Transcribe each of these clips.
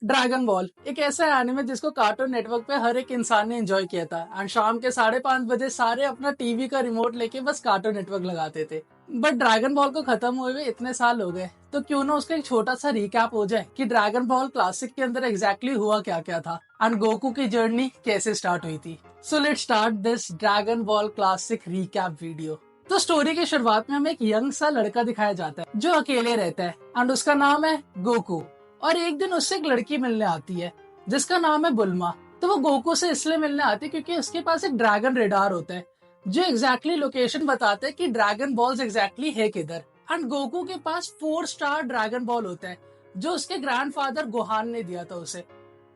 Dragon ball एक ऐसा anime जिसको कार्टून नेटवर्क पे हर एक इंसान ने एंजॉय किया था एंड शाम के 5:30 बजे सारे अपना टीवी का रिमोट लेके बस कार्टून नेटवर्क लगाते थे। बट ड्रैगन बॉल को खत्म हुए इतने साल हो गए, तो क्यों ना उसका एक छोटा सा रिकैप हो जाए कि ड्रैगन बॉल क्लासिक के अंदर एग्जैक्टली हुआ क्या क्या था एंड गोकू की जर्नी कैसे स्टार्ट हुई थी। So let's start this dragon ball classic recap video. तो स्टोरी की शुरुआत में हमें एक यंग सा लड़का दिखाया जाता है जो अकेले रहता है एंड उसका नाम है गोकू। और एक दिन उससे एक लड़की मिलने आती है जिसका नाम है बुल्मा। तो वो गोकू से इसलिए मिलने आती है क्योंकि उसके पास एक ड्रैगन रेडार होता है जो एग्जैक्टली लोकेशन बताते हैं कि ड्रैगन बॉल्स एग्जैक्टली है किधर। एंड गोकू के पास 4 स्टार ड्रैगन बॉल होता है जो उसके ग्रैंडफादर गोहान ने दिया था उसे।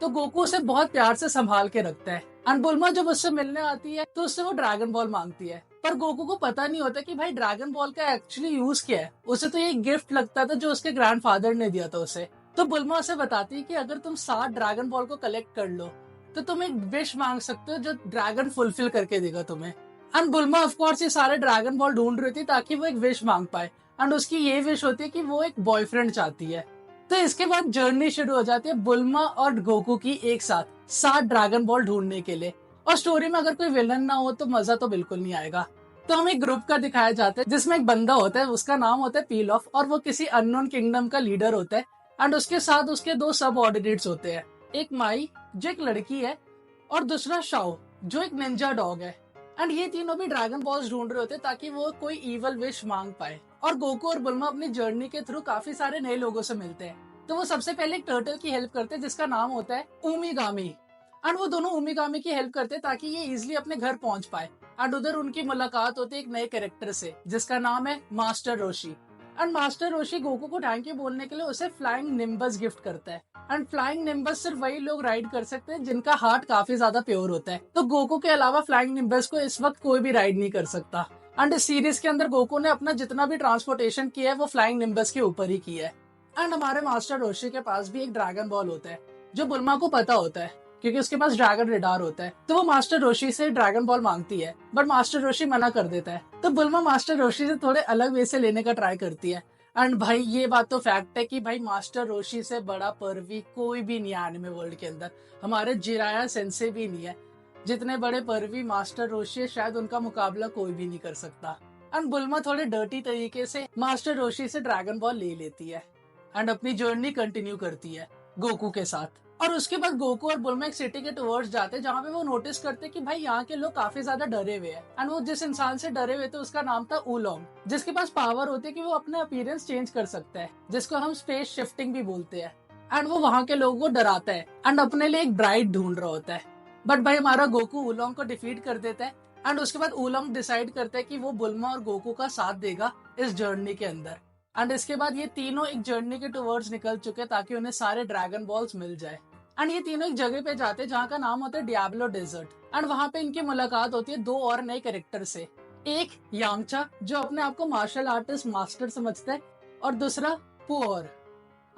तो गोकू उसे बहुत प्यार से संभाल के रखता है एंड बुल्मा जब उससे मिलने आती है तो उससे वो ड्रैगन बॉल मांगती है। पर गोकू को पता नहीं होता कि भाई ड्रैगन बॉल का एक्चुअली यूज क्या है। उसे तो ये गिफ्ट लगता था जो उसके ग्रैंडफादर ने दिया था उसे। तो बुल्मा उसे बताती है कि अगर तुम 7 ड्रैगन बॉल को कलेक्ट कर लो तो तुम एक विश मांग सकते हो जो ड्रैगन फुलफिल करके देगा तुम्हें। एंड बुल्मा ऑफ कोर्स ये सारे ड्रैगन बॉल ढूंढ रही थी ताकि वो एक विश मांग पाए एंड उसकी ये विश होती है कि वो एक बॉयफ्रेंड चाहती है। तो इसके बाद जर्नी शुरू हो जाती है बुल्मा और गोकू की एक साथ 7 ड्रैगन बॉल ढूंढने के लिए। और स्टोरी में अगर कोई विलन ना हो तो मजा तो बिल्कुल नहीं आएगा। तो हमें ग्रुप का दिखाया जाता है जिसमें एक बंदा होता है, उसका नाम होता है पील ऑफ और वो किसी अननोन किंगडम का लीडर होता है एंड उसके साथ उसके 2 सब ऑर्डिनेट्स होते हैं, एक माई जो एक लड़की है और दूसरा शाओ जो एक निंजा डॉग है। एंड ये तीनों भी ड्रैगन बॉल्स ढूंढ रहे होते हैं ताकि वो कोई इवल विश मांग पाए। और गोकू और बुल्मा अपनी जर्नी के थ्रू काफी सारे नए लोगों से मिलते हैं। तो वो सबसे पहले एक टर्टल की हेल्प करते हैं जिसका नाम होता है उमिगामी। एंड वो दोनों उमिगामी की हेल्प करते हैं ताकि ये इजिली अपने घर पहुंच पाए। एंड उधर उनकी मुलाकात होती है एक नए कैरेक्टर से जिसका नाम है master Roshi. And master Roshi Goku को थैंक यू बोलने के लिए उसे फ्लाइंग निम्बस गिफ्ट करता है। एंड फ्लाइंग निम्बस सिर्फ वही लोग राइड कर सकते हैं जिनका हार्ट काफी ज्यादा प्योर होता है। तो गोकू के अलावा फ्लाइंग निम्बस को इस वक्त कोई भी राइड नहीं कर सकता। एंड इस सीरीज के अंदर गोकू ने अपना जितना भी ट्रांसपोर्टेशन किया है वो फ्लाइंग निम्बस के ऊपर ही किया है। एंड हमारे मास्टर रोशी के पास भी एक ड्रैगन बॉल होता है जो बुल्मा को पता होता है क्योंकि उसके पास ड्रैगन रेडार होता है। तो वो मास्टर रोशी से ड्रैगन बॉल मांगती है बट मास्टर रोशी मना कर देता है। तो बुल्मा मास्टर रोशी से थोड़े अलग वे से लेने का ट्राई करती है। एंड भाई ये बात तो फैक्ट है कि भाई मास्टर रोशी से बड़ा परवी कोई भी नहीं है एनिमे वर्ल्ड के अंदर। हमारे जिराया सेंसे भी नहीं है। जितने बड़े परवी मास्टर रोशी है शायद उनका मुकाबला कोई भी नहीं कर सकता। एंड बुल्मा थोड़े डर्टी तरीके से मास्टर रोशी से ड्रैगन बॉल ले लेती है एंड अपनी जर्नी कंटिन्यू करती है गोकू के साथ। और उसके बाद गोकू और बुल्मा एक सिटी के टुवर्ड्स जाते हैं जहाँ पे वो नोटिस करते कि भाई यहाँ के लोग काफी ज्यादा डरे हुए हैं। एंड वो जिस इंसान से डरे हुए थे उसका नाम था उलोंग, जिसके पास पावर होती है कि वो अपना अपीयरेंस चेंज कर सकता है जिसको हम स्पेस शिफ्टिंग भी बोलते हैं। एंड वो वहाँ के लोगों को डराता है एंड अपने लिए एक ब्राइड ढूंढ रहा होता है। बट भाई हमारा गोकू उलोंग को डिफीट कर देता है एंड उसके बाद उलोंग डिसाइड करता है कि वो बुल्मा और गोकू का साथ देगा इस जर्नी के अंदर। एंड इसके बाद ये तीनों एक जर्नी के टुवर्ड्स निकल चुके ताकि उन्हें सारे ड्रैगन बॉल्स मिल जाए। एंड ये तीनों एक जगह पे जाते हैं जहाँ का नाम होता है डियाब्लो डेजर्ट। एंड वहाँ पे इनकी मुलाकात होती है 2 और नए कैरेक्टर से, एक यांगचा जो अपने आप को मार्शल आर्टिस्ट मास्टर समझता है और दूसरा पुअर।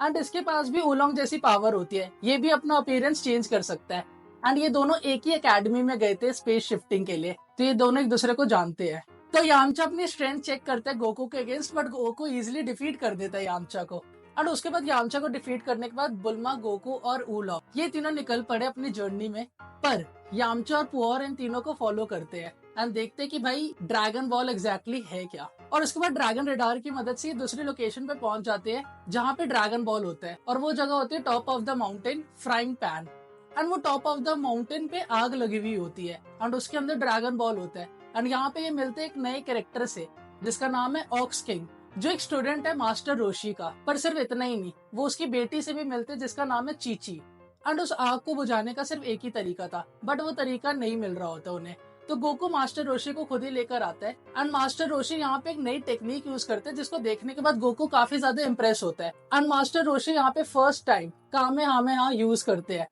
एंड इसके पास भी ओलोंग जैसी पावर होती है, ये भी अपना अपीयरेंस चेंज कर सकता है। एंड ये दोनों एक ही एकेडमी में गए थे स्पेस शिफ्टिंग के लिए, तो ये दोनों एक दूसरे को जानते हैं। तो यामचा अपनी स्ट्रेंथ चेक करता है गोकू के against but Goku easily defeat कर देता है यामचा को। और उसके बाद यामचा को डिफीट करने के बाद बुल्मा, गोकू और उलोंग ये तीनों निकल पड़े अपनी जर्नी में। पर यामचा और पुअर इन तीनों को फॉलो करते हैं एंड देखते हैं कि भाई ड्रैगन बॉल एग्जैक्टली है क्या। और उसके बाद ड्रैगन रेडार की मदद से दूसरी लोकेशन पे पहुंच जाते हैं जहाँ पे ड्रैगन बॉल होता है और वो जगह होती है top of the mountain frying pan. And वो टॉप ऑफ द माउंटेन पे आग लगी हुई होती है एंड उसके अंदर ड्रैगन बॉल होता है। एंड यहाँ पे ये मिलते हैं एक नए कैरेक्टर से जिसका नाम है ऑक्स किंग जो एक स्टूडेंट है मास्टर रोशी का। पर सिर्फ इतना ही नहीं, वो उसकी बेटी से भी मिलते हैं जिसका नाम है चीची। एंड उस आग को बुझाने का सिर्फ एक ही तरीका था बट वो तरीका नहीं मिल रहा होता उन्हें। तो गोकू मास्टर रोशी को खुद ही लेकर आता है एंड मास्टर रोशी यहाँ पे एक नई टेक्निक यूज करते हैं जिसको देखने के बाद गोकू काफी ज्यादा इम्प्रेस होता है। एंड मास्टर रोशी यहाँ पे फर्स्ट टाइम कामेहामेहा यूज करते हैं।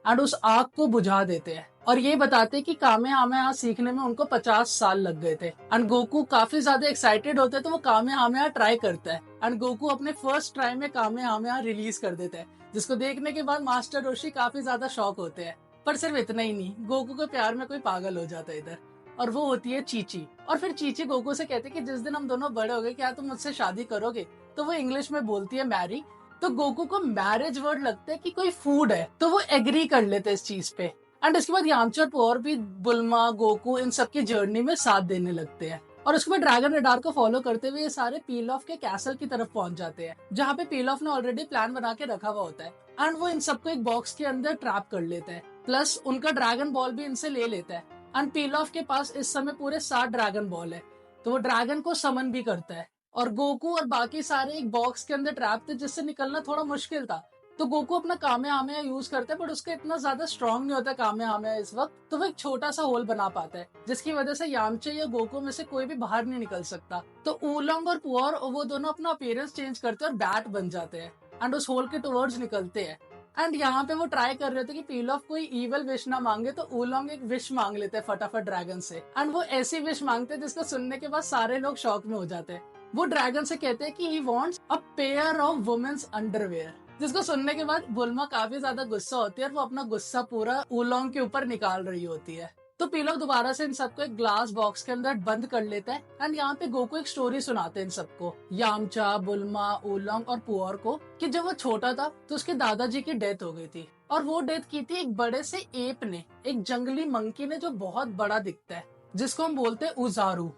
एंड उस आग को बुझा देते हैं और ये बताते हैं कि कामेहामेहा सीखने में उनको 50 साल लग गए थे। एंड गोकू काफी ज्यादा एक्साइटेड होते हैं तो वो कामेहामेहा ट्राई करता है एंड गोकू अपने फर्स्ट ट्राई में कामेहामेहा रिलीज कर देता है जिसको देखने के बाद मास्टर रोशी काफी ज्यादा शॉक होते हैं। पर सिर्फ इतना ही नहीं, गोकू के प्यार में कोई पागल हो जाता है इधर, और वो होती है चीची। और फिर चीची गोकू से कहती है कि जिस दिन हम दोनों बड़े हो गए क्या तुम मुझसे शादी करोगे। तो वो इंग्लिश में बोलती है मैरी। तो गोकू को मैरिज वर्ड लगता है कि कोई फूड है, तो वो एग्री कर लेते हैं इस चीज पे। एंड इसके बाद यामचा और पुअर भी बुल्मा गोकू इन सबकी जर्नी में साथ देने लगते हैं। और उसके बाद ड्रैगन रेडार को फॉलो करते हुए ये सारे पील ऑफ के कैसल की तरफ पहुंच जाते हैं, जहाँ पे पील ऑफ ने ऑलरेडी प्लान बना के रखा हुआ होता है। एंड वो इन सबको एक बॉक्स के अंदर ट्रैप कर लेते हैं, प्लस उनका ड्रैगन बॉल भी इनसे ले लेता है। एंड पील ऑफ के पास इस समय पूरे 7 ड्रैगन बॉल है, तो वो ड्रैगन को समन भी करता है। और गोकू और बाकी सारे एक बॉक्स के अंदर ट्रैप थे, जिससे निकलना थोड़ा मुश्किल था। तो गोकू अपना कामेहामेहा यूज करता है, बट उसका इतना ज्यादा स्ट्रांग नहीं होता कामेहामेहा इस वक्त, तो वो एक छोटा सा होल बना पाता है, जिसकी वजह से यामचे या गोकू में से कोई भी बाहर नहीं निकल सकता। तो ऊलोंग और पुअर वो दोनों अपना अपीयरेंस चेंज करते हैं और बैट बन जाते हैं एंड उस होल के टुवर्ड्स निकलते हैं। एंड यहाँ पे वो ट्राई कर रहे थे कि पील ऑफ कोई इवल विश ना मांगे, तो ऊलोंग एक विश मांग लेते हैं फटाफट ड्रैगन से। एंड वो ऐसी विश मांगते हैं जिसको सुनने के बाद सारे लोग शॉक में हो जाते हैं। वो ड्रैगन से कहते हैं कि he wants a pair of women's underwear, जिसको सुनने के बाद बुल्मा काफी ज्यादा गुस्सा होती है और वो अपना गुस्सा पूरा ऊलोंग के ऊपर निकाल रही होती है। तो पीलॉक दोबारा से इन सबको एक ग्लास बॉक्स के अंदर बंद कर लेता है एंड यहाँ पे गोकू एक स्टोरी सुनाते हैं इन सबको, यामचा, बुल्मा, ऊलोंग और पुअर को, कि जब वो छोटा था तो उसके दादाजी की डेथ हो गई थी। और वो डेथ की थी एक बड़े से एप ने, एक जंगली मंकी ने जो बहुत बड़ा दिखता है, जिसको हम बोलते हैं उजारू।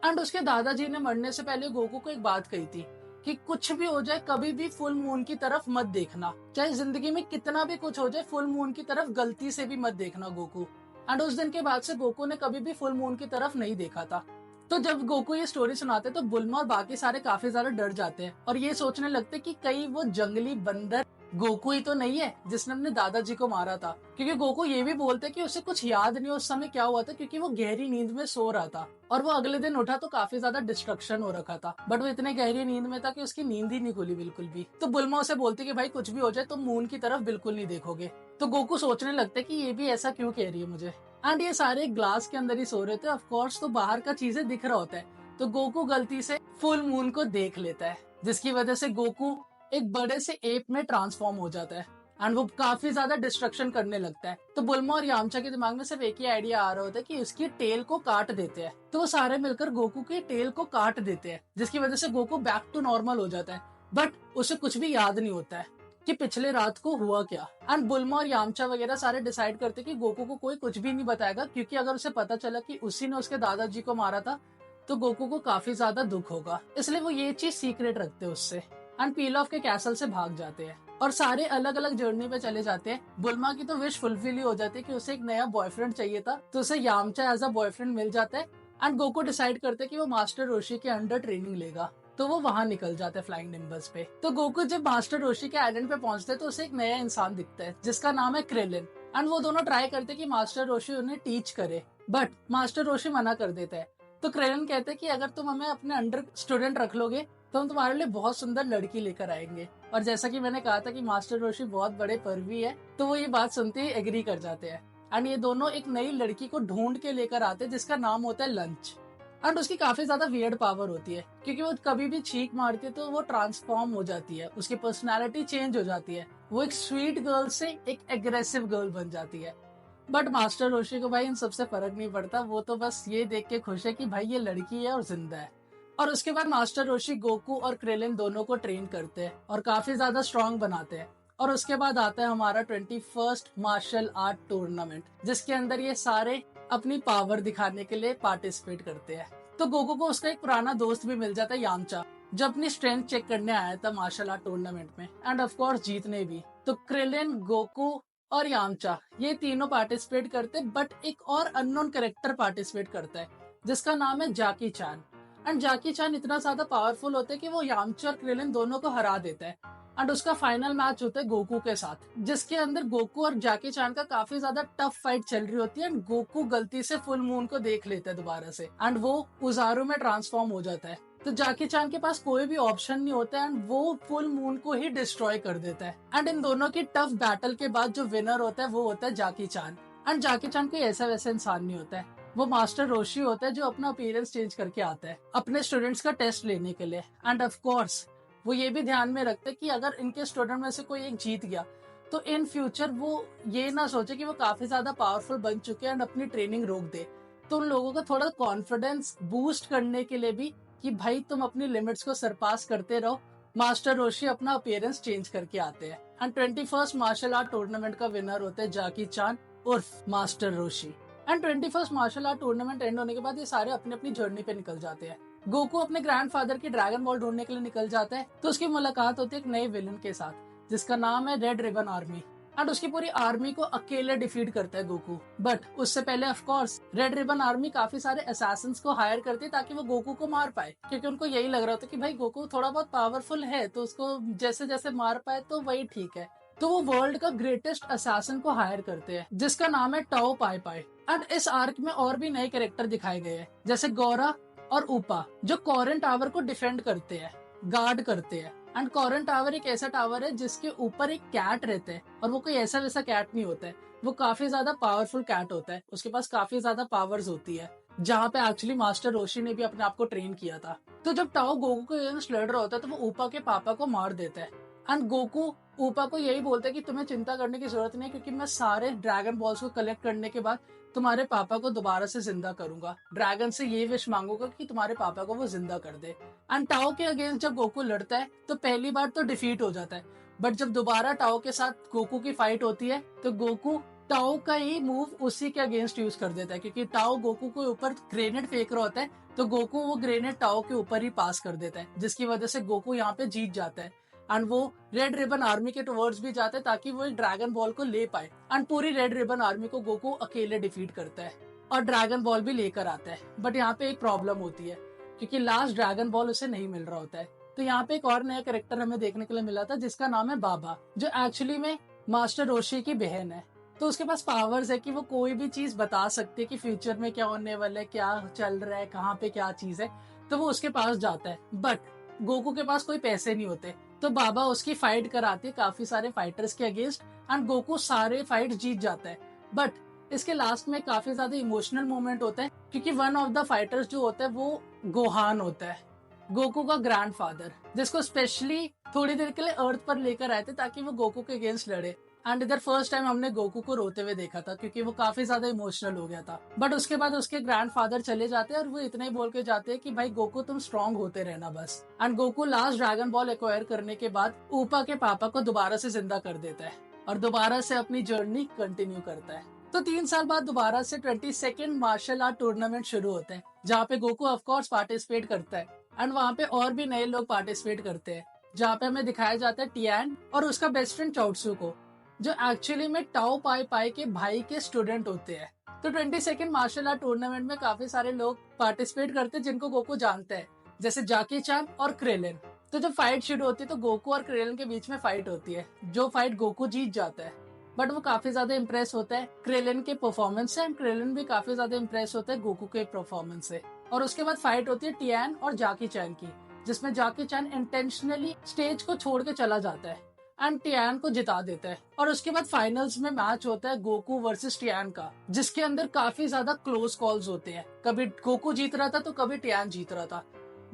एंड उसके दादाजी ने मरने से पहले गोकू को एक बात कही थी कि कुछ भी हो जाए कभी भी फुल मून की तरफ मत देखना, चाहे जिंदगी में कितना भी कुछ हो जाए फुल मून की तरफ गलती से भी मत देखना गोकू। एंड उस दिन के बाद से गोकू ने कभी भी फुल मून की तरफ नहीं देखा था। तो जब गोकू ये स्टोरी सुनाते तो बुल्मा और बाकी सारे काफी ज्यादा डर जाते हैं और ये सोचने लगते कि कहीं वो जंगली बंदर गोकू ही तो नहीं है जिसने अपने दादाजी को मारा था, क्योंकि गोकू ये भी बोलते कि उसे कुछ याद नहीं उस समय क्या हुआ था, क्योंकि वो गहरी नींद में सो रहा था और वो अगले दिन उठा तो काफी ज्यादा डिस्ट्रक्शन हो रखा था, बट वो इतने गहरी नींद में था कि उसकी नींद ही नहीं खुली बिल्कुल भी। तो बुल्मा उसे बोलती कि भाई कुछ भी हो जाए तुम मून की तरफ बिल्कुल नहीं देखोगे। तो गोकू सोचने लगते कि ये भी ऐसा क्यों कह रही है मुझे। एंड ये सारे ग्लास के अंदर ही सो रहे थे ऑफ कोर्स, तो बाहर का चीजें दिख रहा होता है, तो गोकू गलती से फुल मून को देख लेता है, जिसकी वजह से गोकू एक बड़े से एप में ट्रांसफॉर्म हो जाता है एंड वो काफी ज्यादा डिस्ट्रक्शन करने लगता है। तो बुल्मा और यामचा के दिमाग में सिर्फ एक ही आइडिया आ रहा होता है कि उसकी टेल को काट देते हैं। तो वो सारे मिलकर गोकू की टेल को काट देते हैं, जिसकी वजह से गोकू बैक टू नॉर्मल हो जाता है, बट उसे कुछ भी याद नहीं होता है कि पिछले रात को हुआ क्या। एंड बुल्मा और यामचा वगैरह सारे डिसाइड करते कि गोकू को कोई कुछ भी नहीं बताएगा, क्योंकि अगर उसे पता चला कि उसी ने उसके दादाजी को मारा था तो गोकू को काफी ज्यादा दुख होगा, इसलिए वो ये चीज सीक्रेट रखते हैं उससे। एंड पील ऑफ के कैसल से भाग जाते हैं और सारे अलग अलग जर्नी पे चले जाते हैं। बुल्मा की तो विश फुलफिल ही हो जाती है कि उसे एक नया बॉयफ्रेंड चाहिए था, तो उसे यामचा एज अ बॉयफ्रेंड मिल जाता है। एंड गोकू डिसाइड करते हैं कि वो मास्टर रोशी के अंडर ट्रेनिंग लेगा, तो वो वहां निकल जाते हैं फ्लाइंग निम्बस पे। तो गोकू जब मास्टर रोशी के आइलैंड पे पहुंचते हैं तो उसे एक नया इंसान दिखता है जिसका नाम है क्रेलिन। एंड वो दोनों ट्राई करते हैं कि मास्टर रोशी उन्हें टीच करे, बट मास्टर रोशी मना कर देता है। तो क्रेलिन कहते हैं कि अगर तुम हमें अपने अंडर स्टूडेंट रख लोगे तो हम तुम्हारे लिए बहुत सुंदर लड़की लेकर आएंगे। और जैसा कि मैंने कहा था कि मास्टर रोशी बहुत बड़े पर्वी है, तो वो ये बात सुनते ही एग्री कर जाते हैं। एंड ये दोनों एक नई लड़की को ढूंढ के लेकर आते हैं जिसका नाम होता है लंच। एंड उसकी काफी ज्यादा वियर्ड पावर होती है, क्योंकि वो कभी भी छींक मारती है तो वो ट्रांसफॉर्म हो जाती है, उसकी पर्सनैलिटी चेंज हो जाती है, वो एक स्वीट गर्ल से एक एग्रेसिव गर्ल बन जाती है। बट मास्टर रोशी को भाई इन सबसे फर्क नहीं पड़ता, वो तो बस ये देख के खुश है कि भाई ये लड़की है और जिंदा है। और उसके बाद मास्टर रोशी गोकू और क्रेलिन दोनों को ट्रेन करते हैं और काफी ज्यादा स्ट्रांग बनाते हैं। और उसके बाद आता है हमारा 21st मार्शल आर्ट टूर्नामेंट, जिसके अंदर ये सारे अपनी पावर दिखाने के लिए पार्टिसिपेट करते हैं। तो गोकू को उसका एक पुराना दोस्त भी मिल जाता है, यामचा, जो अपनी स्ट्रेंथ चेक करने आया था मार्शल आर्ट टूर्नामेंट में एंड ऑफ कोर्स जीतने भी। तो क्रेलिन, गोकू और यामचा ये तीनों पार्टिसिपेट करते, बट एक और अननोन कैरेक्टर पार्टिसिपेट करता है जिसका नाम है जाकी चान। एंड जाकी चान इतना ज्यादा पावरफुल होता है कि वो यामचा और क्रेलिन दोनों को हरा देता है। एंड उसका फाइनल मैच होता है गोकू के साथ, जिसके अंदर गोकू और जाकी चान का काफी ज्यादा टफ फाइट चल रही होती है। एंड गोकू गलती से फुल मून को देख लेता है दोबारा से एंड वो उजारू में ट्रांसफॉर्म हो जाता है। तो जाकी चान के पास कोई भी ऑप्शन नहीं होता एंड वो फुल मून को ही डिस्ट्रॉय कर देता है। एंड इन दोनों की टफ बैटल के बाद जो विनर होता है वो होता है जाकी चान। एंड जाकी चान कोई ऐसा वैसा इंसान नहीं होता है, वो मास्टर रोशी होता है जो अपना अपीयरेंस चेंज करके आता है अपने स्टूडेंट्स का टेस्ट लेने के लिए। एंड ऑफ कोर्स वो ये भी ध्यान में रखते कि अगर इनके स्टूडेंट में से कोई एक जीत गया तो इन फ्यूचर वो ये ना सोचे कि वो काफी ज्यादा पावरफुल बन चुके हैं एंड अपनी ट्रेनिंग रोक दे। तो उन लोगों का थोड़ा कॉन्फिडेंस बूस्ट करने के लिए भी कि भाई तुम अपनी लिमिट्स को सरपास करते रहो, मास्टर रोशी अपना अपीयरेंस चेंज करके आते हैं and 21st martial art tournament का विनर होते हैं जाकी चान उर्फ master Roshi. And 21st martial art tournament end होने के बाद ये सारे अपनी अपनी जर्नी पे निकल जाते हैं। गोकू अपने ग्रैंडफादर की ड्रैगन बॉल ढूंढने के लिए निकल जाता है तो उसकी मुलाकात होती है एक नए विलन के साथ जिसका नाम है रेड रिबन आर्मी एंड उसकी पूरी आर्मी को अकेले डिफीट करता है गोकू। बट उससे पहले of course red ribbon army काफी सारे असैसिन्स को हायर करती है ताकि वो गोकू को मार पाए, क्योंकि उनको यही लग रहा होता है कि भाई गोकू थोड़ा बहुत पावरफुल है तो उसको जैसे जैसे मार पाए तो वही ठीक है। तो वो वर्ल्ड का ग्रेटेस्ट असैसिन को हायर करते हैं जिसका नाम है टाओ पाई पाई। एंड इस आर्क में और भी नए कैरेक्टर दिखाए गए हैं जैसे गौरा और ऊपा जो कॉरेंट टावर को डिफेंड करते हैं, गार्ड करते हैं। एंड कॉरेंट टावर एक ऐसा टावर है जिसके ऊपर एक कैट रहता है और वो कोई ऐसा वैसा कैट नहीं होता है, वो काफी ज्यादा पावरफुल कैट होता है, उसके पास काफी ज्यादा पावर्स होती है, जहाँ पे एक्चुअली मास्टर रोशी ने भी अपने आप को ट्रेन किया था। तो जब टाओ गोकू के अगेंस्ट लड़ रहा होता है तो वो ऊपा के पापा को मार देता है एंड गोकू ऊपा को यही बोलता है कि तुम्हें चिंता करने की जरूरत नहीं, क्योंकि मैं सारे ड्रैगन बॉल्स को कलेक्ट करने के बाद तुम्हारे पापा को दोबारा से जिंदा करूंगा, ड्रैगन से ये विश मांगूंगा कि तुम्हारे पापा को वो जिंदा कर दे। एंड टाओ के अगेंस्ट जब गोकू लड़ता है तो पहली बार तो डिफीट हो जाता है, बट जब दोबारा टाओ के साथ गोकू की फाइट होती है तो गोकू टाओ का ही मूव उसी के अगेंस्ट यूज कर देता है, क्योंकि टाओ गोकू के ऊपर ग्रेनेड फेंक रहा होता है तो गोकू वो ग्रेनेड टाओ के ऊपर ही पास कर देता है, जिसकी वजह से गोकू यहाँ पे जीत जाता है एंड वो रेड रिबन आर्मी के टुवर्ड्स भी जाते हैं ताकि वो एक ड्रैगन बॉल को ले पाए। एंड पूरी रेड रिबन आर्मी को गोकू अकेले डिफीट करता है और ड्रैगन बॉल भी लेकर आता है। बट यहाँ पे एक प्रॉब्लम होती है क्योंकि लास्ट ड्रैगन बॉल उसे नहीं मिल रहा होता है। तो यहाँ पे एक और नया कैरेक्टर हमें देखने के लिए मिला था जिसका नाम है बाबा, जो एक्चुअली में मास्टर रोशी की बहन है। तो उसके पास पावर्स है कि वो कोई भी चीज बता सकती है कि फ्यूचर में क्या होने वाला है, क्या चल रहा है, कहाँ पे क्या चीज है, तो वो उसके पास जाता है। बट गोकू के पास कोई पैसे नहीं होते तो बाबा उसकी फाइट कराती है काफी सारे फाइटर्स के अगेंस्ट एंड गोकू सारे फाइट जीत जाता है। बट इसके लास्ट में काफी ज्यादा इमोशनल मोमेंट होता है क्योंकि वन ऑफ द फाइटर्स जो होता है वो गोहान होता है, गोकू का ग्रैंडफादर, जिसको स्पेशली थोड़ी देर के लिए अर्थ पर लेकर आए थे ताकि वो गोकू के अगेंस्ट लड़े। एंड इधर फर्स्ट टाइम हमने गोकू को रोते हुए देखा था क्योंकि वो काफी ज्यादा इमोशनल हो गया था। बट उसके बाद उसके ग्रैंडफादर चले जाते हैं और वो इतना ही बोल के जाते हैं कि भाई गोकू तुम स्ट्रांग होते रहना बस। And Goku last dragon ball acquire करने के बाद ऊपा के पापा को दोबारा से जिंदा कर देता है और दोबारा से अपनी जर्नी कंटिन्यू करता है। तो 3 साल बाद दोबारा से 22nd मार्शल आर्ट टूर्नामेंट शुरू होते हैं जहाँ पे गोकू ऑफकोर्स पार्टिसिपेट करता है एंड वहाँ पे और भी नए लोग पार्टिसिपेट करते हैं, जहाँ पे हमें दिखाया जाता है टियान और उसका बेस्ट फ्रेंड चाओत्सू को, जो एक्चुअली में टाओ पाई पाई के भाई के स्टूडेंट होते हैं। तो 22nd मार्शल आर्ट टूर्नामेंट में काफी सारे लोग पार्टिसिपेट करते हैं जिनको गोकू जानते हैं, जैसे जाकी चान और क्रेलिन। तो जब फाइट शुरू होती है तो गोकू और क्रेलिन के बीच में फाइट होती है, जो फाइट गोकू जीत जाता है। बट वो काफी ज्यादा इम्प्रेस होता है क्रेलिन के परफॉर्मेंस से एंड क्रेलिन भी काफी ज्यादा इम्प्रेस होता है गोकू के परफॉर्मेंस से। और उसके बाद फाइट होती है टियान और जाकी चैन की, जिसमें जाकी चैन इंटेंशनली स्टेज को छोड़ के चला जाता है एंड टियान को जिता देता है। और उसके बाद फाइनल्स में मैच होता है गोकू वर्सेस टियान का, जिसके अंदर काफी ज्यादा क्लोज कॉल्स होते हैं, कभी गोकू जीत रहा था तो कभी टियान जीत रहा था।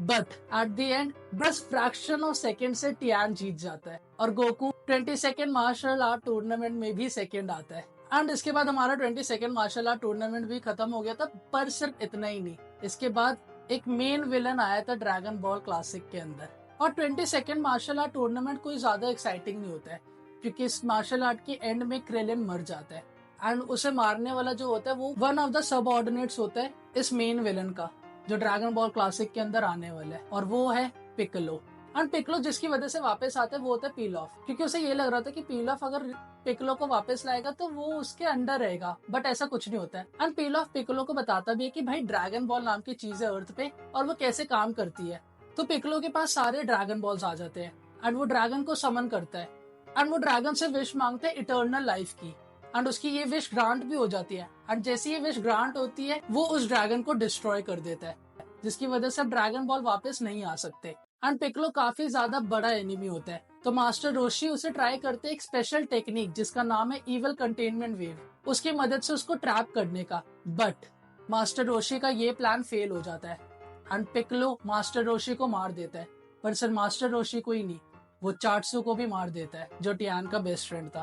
बट एट द एंड बस फ्रैक्शन ऑफ सेकेंड से टियान जीत जाता है और Goku 22nd martial art tournament में भी सेकेंड आता है। एंड इसके बाद हमारा 22nd मार्शल आर्ट टूर्नामेंट भी खत्म हो गया था। पर सिर्फ इतना ही नहीं, इसके बाद एक मेन विलन आया था ड्रैगन बॉल क्लासिक के अंदर। और 22nd मार्शल आर्ट टूर्नामेंट कोई ज्यादा एक्साइटिंग नहीं होता है क्योंकि इस मार्शल आर्ट के एंड में क्रेलिन मर जाता है एंड उसे मारने वाला जो होता है वो one of the sub ordinates होता है इस मेन विलन का, जो ड्रैगन बॉल क्लासिक के अंदर आने वाला है, और वो है पिकलो। एंड पिकलो जिसकी वजह से वापस आता है वो होता है पील ऑफ, क्योंकि उसे ये लग रहा था कि पील ऑफ अगर पिकलो को वापस लाएगा तो वो उसके अंडर रहेगा, बट ऐसा कुछ नहीं होता है। एंड पील ऑफ पिकलो को बताता भी है कि भाई ड्रैगन बॉल नाम की चीज है अर्थ पे और वो कैसे काम करती है। तो पिकलो के पास सारे ड्रैगन बॉल्स आ जाते हैं एंड वो ड्रैगन को समन करता है एंड वो ड्रैगन से विश मांगते हैं इटर्नल लाइफ की एंड उसकी ये विश ग्रांट भी हो जाती है। एंड जैसे ये विश ग्रांट होती है वो उस ड्रैगन को डिस्ट्रॉय कर देता है, जिसकी वजह से अब ड्रैगन बॉल वापस नहीं आ सकते। एंड पिकलो काफी ज्यादा बड़ा एनिमी होता है तो मास्टर रोशी उसे ट्राई करते हैं एक स्पेशल टेक्निक जिसका नाम है इवल कंटेनमेंट वेव, उसकी मदद से उसको ट्रैप करने का। बट मास्टर रोशी का ये प्लान फेल हो जाता है एंड पिकलो मास्टर रोशी को मार देता है पर सिर्फ मास्टर रोशी को ही नहीं, वो चार्ट्सू को भी मार देता है जो टियान का बेस्ट फ्रेंड था,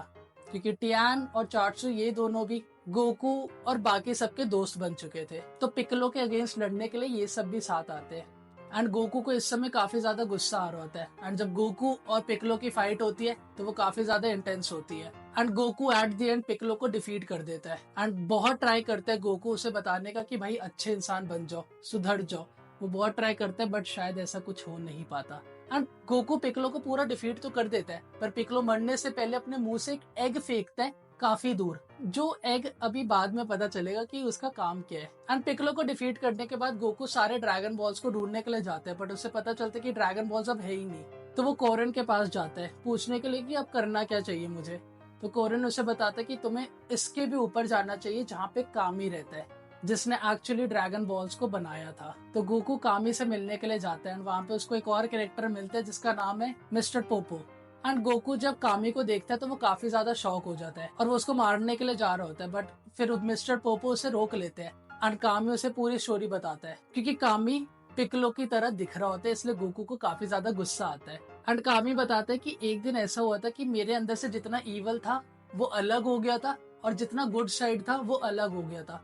क्योंकि टियान और चार्ट्सू ये दोनों भी गोकू और बाकी सबके दोस्त बन चुके थे। तो पिक्कोलो के अगेंस्ट लड़ने के लिए ये सब भी साथ आते हैं। एंड गोकू को इस समय काफी ज्यादा गुस्सा आ रहा होता है। एंड जब गोकू और पिक्कोलो की फाइट होती है तो वो काफी ज्यादा इंटेंस होती है। And Goku at the end Piccolo को डिफीट कर देता है। एंड बहुत ट्राई करता है गोकू उसे बताने का कि भाई अच्छे इंसान बन जाओ, सुधर जाओ। वो बहुत ट्राई करता है बट शायद ऐसा कुछ हो नहीं पाता। एंड गोकू पिक्कोलो को पूरा डिफीट तो कर देता है, पर पिक्कोलो मरने से पहले अपने मुंह से एक एग फेंकता है काफी दूर, जो एग अभी बाद में पता चलेगा कि उसका काम क्या है। एंड पिक्कोलो को डिफीट करने के बाद गोकू सारे ड्रैगन बॉल्स को ढूंढने के लिए जाते हैं, बट उसे पता चलता है कि ड्रैगन बॉल्स अब है ही नहीं। तो वो कोरन के पास जाता है पूछने के लिए कि अब करना क्या चाहिए मुझे। तो कोरन उसे बताता है कि तुम्हें इसके भी ऊपर जाना चाहिए जहाँ पे कामी रहता है, जिसने एक्चुअली ड्रैगन बॉल्स को बनाया था। तो गोकू कामी से मिलने के लिए जाता है। वहां पे उसको एक और कैरेक्टर मिलता है जिसका नाम है मिस्टर पोपो। एंड गोकू जब कामी को देखता है तो वो काफी ज्यादा शॉक हो जाता है और वो उसको मारने के लिए जा रहा होता है, बट फिर मिस्टर पोपो उसे रोक लेते हैं। एंड कामी उसे पूरी स्टोरी बताता है, क्योंकि कामी पिक्कोलो की तरह दिख रहा होता है, इसलिए गोकू को काफी ज्यादा गुस्सा आता है। एंड कामी बताता है कि एक दिन ऐसा हुआ था कि मेरे अंदर से जितना ईवल था वो अलग हो गया था और जितना गुड साइड था वो अलग हो गया था।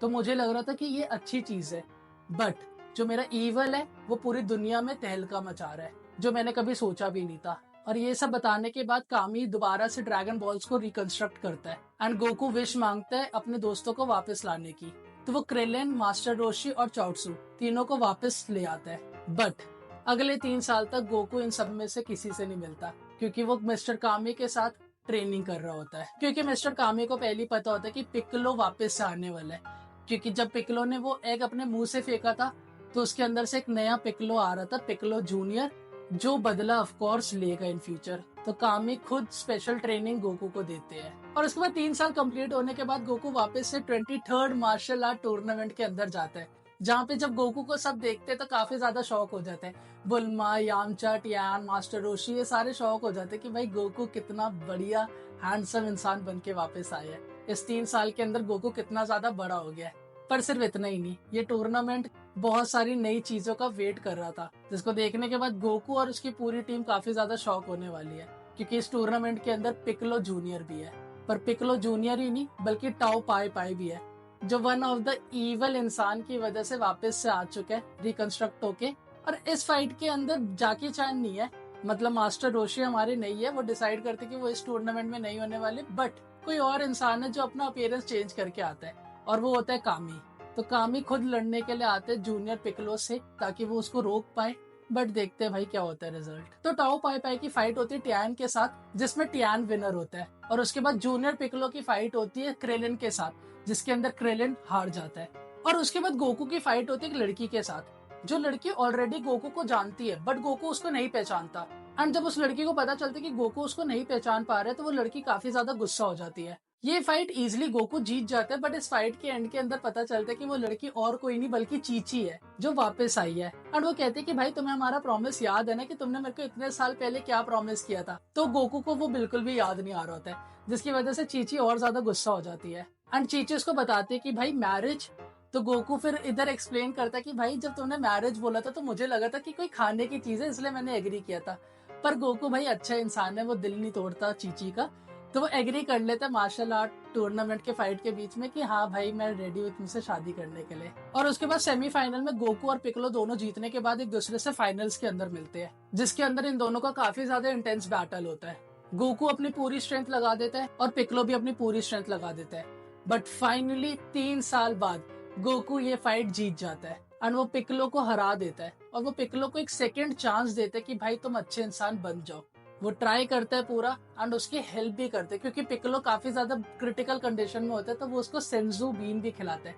तो मुझे लग रहा था कि ये अच्छी चीज है, बट जो मेरा ईवल है वो पूरी दुनिया में तहलका मचा रहा है, जो मैंने कभी सोचा भी नहीं था। और ये सब बताने के बाद कामी दोबारा से ड्रैगन बॉल्स को रिकंस्ट्रक्ट करता है। एंड गोकू विश मांगता है अपने दोस्तों को वापस लाने की। तो वो क्रेलिन, मास्टर रोशी और चाउत्सू तीनों को वापस ले आता है। बट अगले 3 साल तक गोकू इन सब में से किसी से नहीं मिलता, क्योंकि वो मिस्टर कामी के साथ ट्रेनिंग कर रहा होता है। क्योंकि मिस्टर कामी को पहले पता होता है कि पिक्कोलो वापस से आने वाला है, क्योंकि जब पिक्कोलो ने वो एग अपने मुंह से फेंका था तो उसके अंदर से एक नया पिक्कोलो आ रहा था, पिक्कोलो जूनियर, जो बदला ऑफ कोर्स लेगा इन फ्यूचर। तो कामी खुद स्पेशल ट्रेनिंग गोकू को देते हैं। और उसके बाद 3 साल कंप्लीट होने के बाद गोकू वापस से 23rd मार्शल आर्ट टूर्नामेंट के अंदर जाता है, जहाँ पे जब गोकू को सब देखते हैं तो काफी ज्यादा शौक हो जाते हैं। बुल्मा, यामचा, टियान, मास्टर रोशी, ये सारे शौक हो जाते हैं कि भाई गोकू कितना बढ़िया हैंडसम इंसान बन के वापस आया है। इस 3 साल के अंदर गोकू कितना ज्यादा बड़ा हो गया है। पर सिर्फ इतना ही नहीं, ये टूर्नामेंट बहुत सारी नई चीजों का वेट कर रहा था, जिसको देखने के बाद गोकू और उसकी पूरी टीम काफी ज्यादा शॉक होने वाली है, क्योंकि इस टूर्नामेंट के अंदर पिक्कोलो जूनियर भी है। पर पिक्कोलो जूनियर ही नहीं बल्कि टाओ पाई पाई भी है, जो वन ऑफ द इवल इंसान की वजह से वापस से आ चुका है रिकंस्ट्रक्ट होके। और इस फाइट के अंदर जाकी चैन नहीं है, मतलब मास्टर रोशी हमारे नहीं है। वो डिसाइड करते कि वो इस टूर्नामेंट में नहीं होने वाले, बट कोई और इंसान है जो अपना अपीयरेंस चेंज करके आता है, और वो होता है कामी। तो कामी खुद लड़ने के लिए आते हैं जूनियर पिक्कोलो से, ताकि वो उसको रोक पाए। बट देखते हैं भाई क्या होता है रिजल्ट। तो टाओ पाई पाई की फाइट होती है टियान के साथ, जिसमें टियान विनर होता है। और उसके बाद जूनियर पिक्कोलो की फाइट होती है क्रेलिन के साथ, जिसके अंदर क्रेलिन हार जाता है। और उसके बाद गोकू की फाइट होती है एक लड़की के साथ, जो लड़की ऑलरेडी गोकू को जानती है, बट गोकू उसको नहीं पहचानता। एंड जब उस लड़की को पता चलता है कि गोकू उसको नहीं पहचान पा रहा है, तो वो लड़की काफी ज्यादा गुस्सा हो जाती है। ये फाइट इजिली गोकू जीत जाता है, बट इस फाइट के एंड के अंदर पता चलता है कि वो लड़की और कोई नहीं बल्कि चीची है, जो वापस आई है। एंड वो कहती है कि भाई तुम्हें हमारा प्रॉमिस याद है ना, कि तुमने मेरे को इतने साल पहले क्या प्रॉमिस किया था। तो गोकू को वो बिल्कुल भी याद नहीं आ रहा होता है, जिसकी वजह से चीची और ज्यादा गुस्सा हो जाती है। एंड चीची उसको बताती है कि भाई मैरिज। तो गोकू फिर इधर एक्सप्लेन करता है कि भाई जब तुमने मैरिज बोला था तो मुझे लगा था कि कोई खाने की चीज है, इसलिए मैंने एग्री किया था। पर गोकू भाई अच्छा इंसान है, वो दिल नहीं तोड़ता चीची का। तो वो एग्री कर लेता है मार्शल आर्ट टूर्नामेंट के फाइट के बीच में कि हाँ भाई मैं रेडी हूँ तुमसे शादी करने के लिए। और उसके बाद सेमीफाइनल में गोकू और पिक्कोलो दोनों जीतने के बाद एक दूसरे से फाइनल्स के अंदर मिलते हैं, जिसके अंदर इन दोनों का काफी ज्यादा इंटेंस बैटल होता है। गोकू अपनी पूरी स्ट्रेंथ लगा देता है और पिक्कोलो भी अपनी पूरी स्ट्रेंथ लगा देता है। बट फाइनली 3 साल बाद गोकू ये फाइट जीत जाता है और वो पिक्कोलो को हरा देता है। और वो पिक्कोलो को एक सेकेंड चांस देता है कि भाई तुम अच्छे इंसान बन जाओ। वो ट्राई करता है पूरा एंड उसकी हेल्प भी करते हैं, क्योंकि पिक्कोलो काफी ज्यादा क्रिटिकल कंडीशन में होता है। तो वो उसको सेंजू बीन भी खिलाते हैं।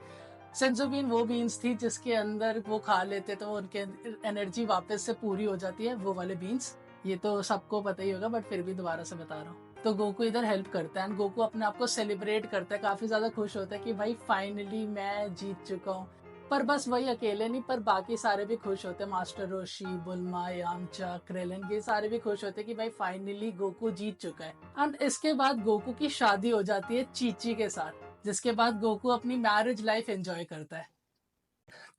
सेंजू बीन वो बीन्स थी जिसके अंदर वो खा लेते तो उनके एनर्जी वापस से पूरी हो जाती है, वो वाले बीन्स। ये तो सबको पता ही होगा, बट फिर भी दोबारा से बता रहा हूँ। तो गोकू इधर हेल्प करता है एंड गोकू अपने आप को सेलिब्रेट करता है, काफी ज्यादा खुश होता है कि भाई फाइनली मैं जीत चुका हूँ। पर बस वही अकेले नहीं, पर बाकी सारे भी खुश होते हैं। मास्टर रोशी, बुल्मा, यामचा, क्रेलन, ये सारे भी खुश होते हैं कि भाई फाइनली गोकू जीत चुका है। एंड इसके बाद गोकू की शादी हो जाती है चीची के साथ, जिसके बाद गोकू अपनी मैरिज लाइफ एंजॉय करता है।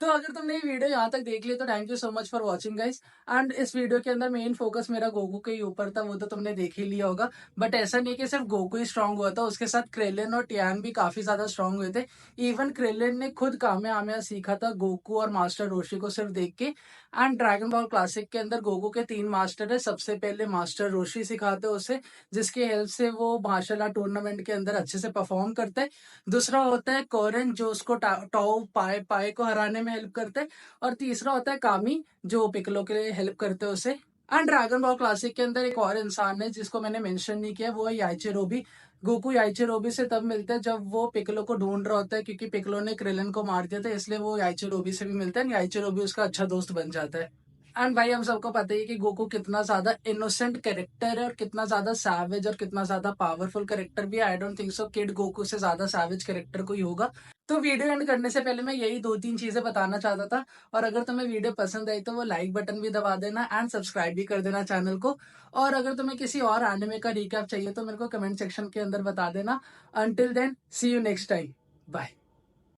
तो अगर तुमने ये वीडियो यहाँ तक देख ली तो thank you so much for watching guys. And इस वीडियो के अंदर मेन फोकस मेरा गोकू के ही ऊपर था, वो तो तुमने देख ही लिया होगा। बट ऐसा नहीं कि सिर्फ गोकू ही स्ट्रांग हुआ था, उसके साथ क्रेलिन और टियान भी काफी ज्यादा स्ट्रांग हुए थे। इवन क्रेलिन ने खुद कामेहामेहा सीखा था गोकू और मास्टर रोशी को सिर्फ देख के। एंड ड्रैगन बॉल क्लासिक के अंदर गोकू के 3 मास्टर है। सबसे पहले मास्टर रोशी सिखाते हैं उसे, जिसकी हेल्प से वो मार्शल आर्ट टूर्नामेंट के अंदर अच्छे से परफॉर्म करता है। दूसरा होता है कोरन, जो उसको टाओ पाए पाए को हराने में हेल्प करता है। और तीसरा होता है कामी, जो पिकलो के लिए हेल्प करते हैं उसे। एंड ड्रैगन बॉल क्लासिक के अंदर एक और इंसान है जिसको मैंने मेंशन नहीं किया, वो है याइचिरोबी। गोकू याइचिरोबी से तब मिलता है जब वो पिकलो को ढूंढ रहा होता है, क्योंकि पिकलो ने क्रिलन को मार दिया था, इसलिए वो याइचिरोबी से भी मिलता है। याइचिरोबी उसका अच्छा दोस्त बन जाता है। एंड भाई हम सबको पता ही है कि गोकू कितना ज्यादा इनोसेंट कैरेक्टर है और कितना ज्यादा सैवेज और कितना ज्यादा पावरफुल कैरेक्टर भी है। I don't think so kid Goku से ज्यादा सैवेज कैरेक्टर कोई होगा। तो वीडियो एंड करने से पहले मैं यही 2-3 चीजें बताना चाहता था। और अगर तुम्हें वीडियो पसंद आई तो वो लाइक बटन भी दबा देना एंड सब्सक्राइब भी कर देना चैनल को। और अगर तुम्हें किसी और एनिमे का रिकैप चाहिए तो मेरे को कमेंट सेक्शन के अंदर बता देना। Until then see you next time. Bye.